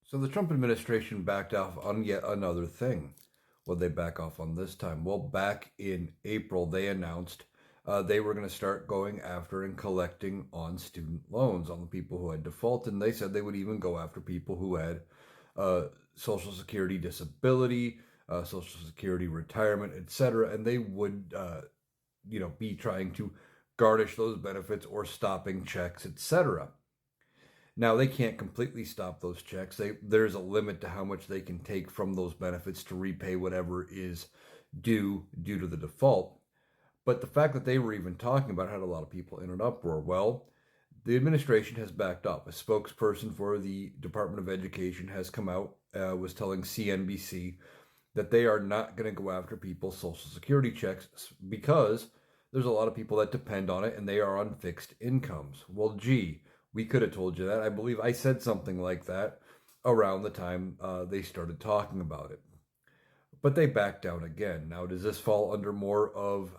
So the Trump administration backed off on yet another thing. What did they back off on this time? Well, back in April, they announced they were going to start going after and collecting on student loans on the people who had defaulted. And they said they would even go after people who had Social Security disability, Social Security retirement, etc. And they would, be trying to garnish those benefits or stopping checks, etc. Now they can't completely stop those checks. There's a limit to how much they can take from those benefits to repay whatever is due to the default. But the fact that they were even talking about it had a lot of people in an uproar. Well, the administration has backed up. A spokesperson for the Department of Education has come out, was telling CNBC that they are not going to go after people's Social Security checks because there's a lot of people that depend on it and they are on fixed incomes. Well, gee, we could have told you that. I believe I said something like that around the time they started talking about it. But they backed down again. Now, does this fall under more of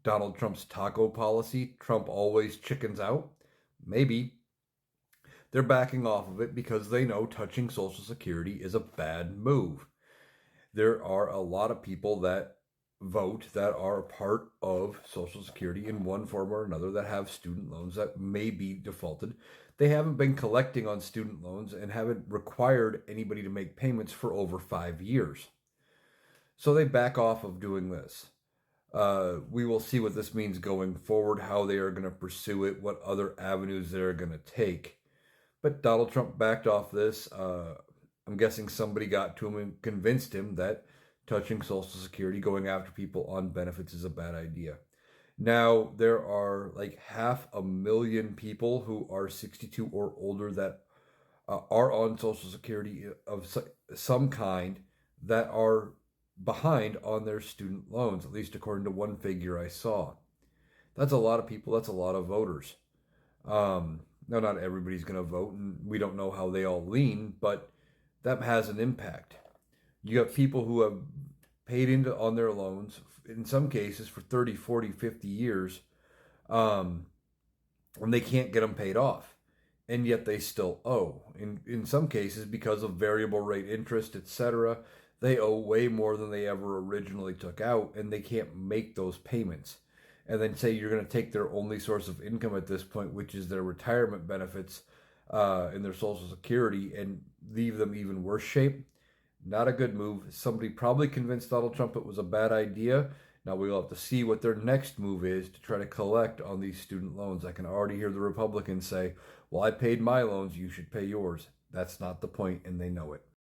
Donald Trump's taco policy? Trump always chickens out? Maybe. They're backing off of it because they know touching Social Security is a bad move. There are a lot of people that vote that are a part of Social Security in one form or another that have student loans that may be defaulted. They haven't been collecting on student loans and haven't required anybody to make payments for over 5 years. So they back off of doing this. We will see what this means going forward, how they are going to pursue it, what other avenues they're going to take. But Donald Trump backed off this. I'm guessing somebody got to him and convinced him that touching Social Security, going after people on benefits is a bad idea. Now, there are like 500,000 people who are 62 or older that are on Social Security of some kind that are behind on their student loans, at least according to one figure I saw. That's a lot of people. That's a lot of voters. Now, not everybody's going to vote, and we don't know how they all lean, but that has an impact. You have people who have paid into on their loans, in some cases for 30, 40, 50 years, and they can't get them paid off. And yet they still owe. In some cases, because of variable rate interest, etc., they owe way more than they ever originally took out, and they can't make those payments. And then say you're going to take their only source of income at this point, which is their retirement benefits and their Social Security, and leave them even worse shape. Not a good move. Somebody probably convinced Donald Trump it was a bad idea. Now we'll have to see what their next move is to try to collect on these student loans. I can already hear the Republicans say, well, I paid my loans, you should pay yours. That's not the point, and they know it.